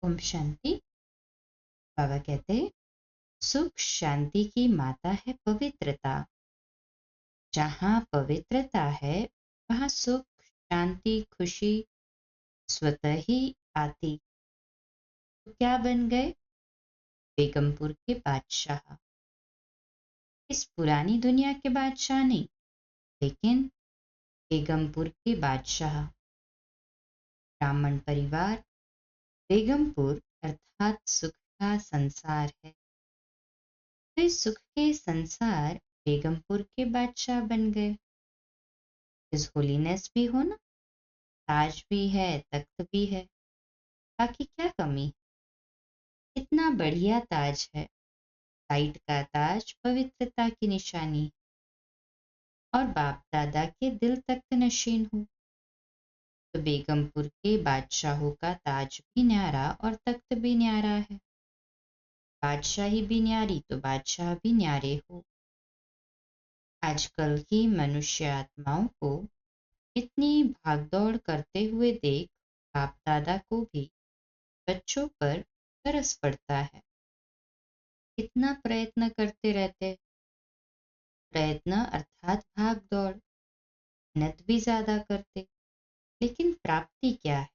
ओम शांति। बाबा कहते हैं, सुख शांति की माता है पवित्रता। जहाँ पवित्रता है वहाँ सुख शांति खुशी स्वतः ही आती। तो क्या बन गए? बेगमपुर के बादशाह। इस पुरानी दुनिया के बादशाह नहीं, लेकिन बेगमपुर के बादशाह। ब्राह्मण परिवार। बेगमपुर अर्थात सुख का संसार है। तो इस सुख के संसार बेगमपुर के बादशाह बन गए। इस होलीनेस भी हो ना, ताज भी है, तख्त भी है, बाकी क्या कमी? इतना बढ़िया ताज है। लाइट का ताज पवित्रता की निशानी। और बाप दादा के दिल तख्त नशीन हो। तो बेगमपुर के बादशाहों का ताज भी न्यारा और तख्त भी न्यारा है। बादशाही भी न्यारी तो बादशाह भी न्यारे हो। आजकल की मनुष्य आत्माओं को इतनी भागदौड़ करते हुए देख बाप दादा को भी बच्चों पर तरस पड़ता है। कितना प्रयत्न करते रहते। प्रयत्न अर्थात भाग दौड़, मेहनत भी ज्यादा करते, लेकिन प्राप्ति क्या है?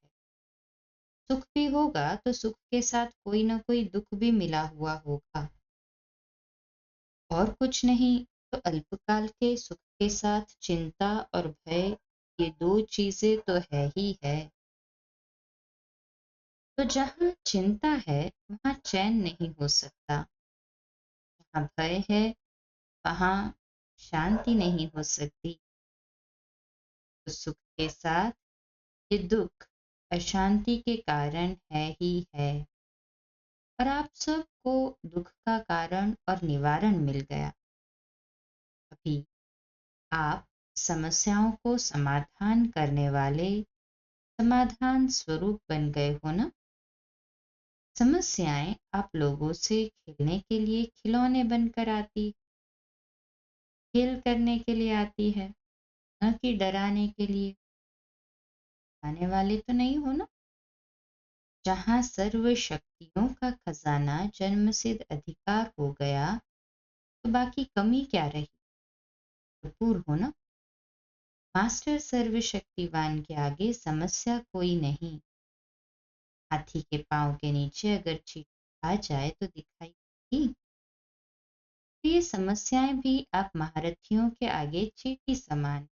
सुख भी होगा तो सुख के साथ कोई ना कोई दुख भी मिला हुआ होगा। और कुछ नहीं तो अल्पकाल के सुख के साथ चिंता और भय, ये दो चीजें तो है ही है। तो जहाँ चिंता है वहाँ चैन नहीं हो सकता। जहाँ भय है वहाँ शांति नहीं हो सकती। तो सुख के साथ ये दुख अशांति के कारण है ही है। और आप सबको दुख का कारण और निवारण मिल गया। अभी आप समस्याओं को समाधान करने वाले समाधान स्वरूप बन गए हो ना। समस्याएं आप लोगों से खेलने के लिए खिलौने बनकर आती, खेल करने के लिए आती है, न कि डराने के लिए। आने वाले तो नहीं हो ना। जहाँ सर्व शक्तियों का खजाना जन्मसिद्ध अधिकार हो गया तो बाकी कमी क्या रही? भरपूर हो ना। मास्टर सर्वशक्तिवान के आगे समस्या कोई नहीं। हाथी के पांव के नीचे अगर चींटी आ जाए तो दिखाई देगी। तो ये समस्याएं भी आप महारथियों के आगे चींटी समान।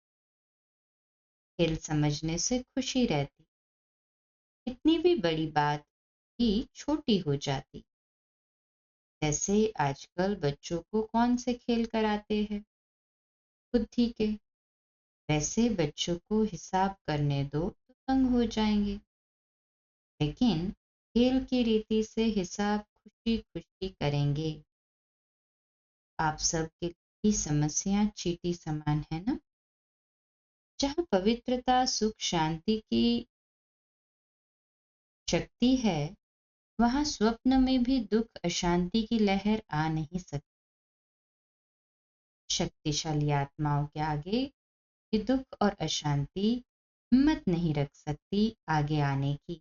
खेल समझने से खुशी रहती। इतनी भी बड़ी बात ही छोटी हो जाती। जैसे आजकल बच्चों को कौन से खेल कराते हैं? बुद्धि के। वैसे बच्चों को हिसाब करने दो तो तंग हो जाएंगे, लेकिन खेल की रीति से हिसाब खुशी खुशी करेंगे। आप सबके लिए समस्या चींटी समान है ना। जहाँ पवित्रता सुख शांति की शक्ति है वहाँ स्वप्न में भी दुख अशांति की लहर आ नहीं सकती। शक्तिशाली आत्माओं के आगे ये दुख और अशांति हिम्मत नहीं रख सकती आगे आने की।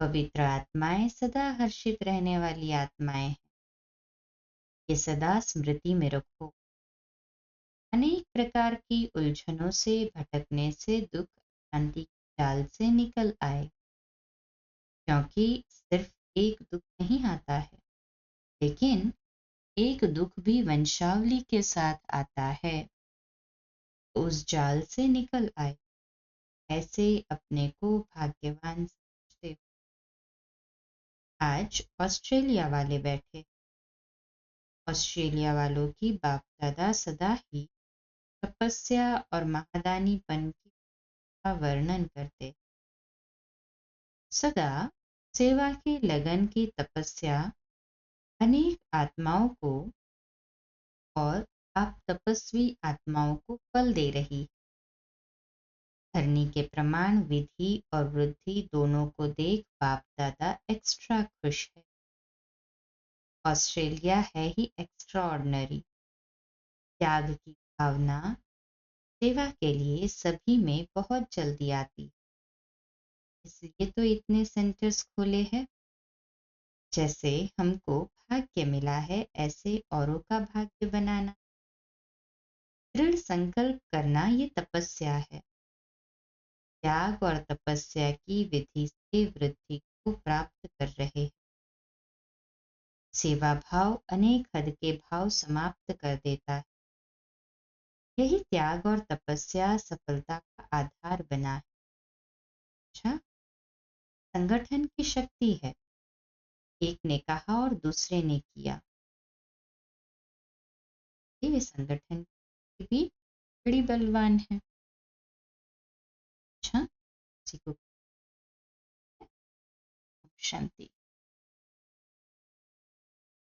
पवित्र आत्माएं सदा हर्षित रहने वाली आत्माएं हैं। ये सदा स्मृति में रखो। अनेक प्रकार की उलझनों से भटकने से दुख शांति की जाल से निकल आए। क्योंकि सिर्फ एक दुख नहीं आता है, लेकिन एक दुख भी वंशावली के साथ आता है। उस जाल से निकल आए। ऐसे अपने को भाग्यवान समझते। आज ऑस्ट्रेलिया वाले बैठे। ऑस्ट्रेलिया वालों की बाप दादा सदा ही तपस्या और महादानीपन का वर्णन करते। सदा सेवा की लगन की तपस्या अनेक आत्माओं को और आप तपस्वी आत्माओं को फल दे रही। धरनी के प्रमाण विधि और वृद्धि दोनों को देख बाप दादा एक्स्ट्रा खुश है। ऑस्ट्रेलिया है ही एक्स्ट्रा ऑर्डिनरी। त्याग की भावना सेवा के लिए सभी में बहुत जल्दी आती। इसलिए तो इतने सेंटर्स खोले हैं। जैसे हमको भाग्य मिला है, ऐसे औरों का भाग्य बनाना। दृढ़ संकल्प करना ये तपस्या है। त्याग और तपस्या की विधि से वृद्धि को प्राप्त कर रहे हैं। सेवा भाव अनेक हद के भाव समाप्त कर देता है। यही त्याग और तपस्या सफलता का आधार बना है। अच्छा, संगठन की शक्ति है। एक ने कहा और दूसरे ने किया, ये संगठन की भी बड़ी बलवान है। अच्छा, किसी को शांति।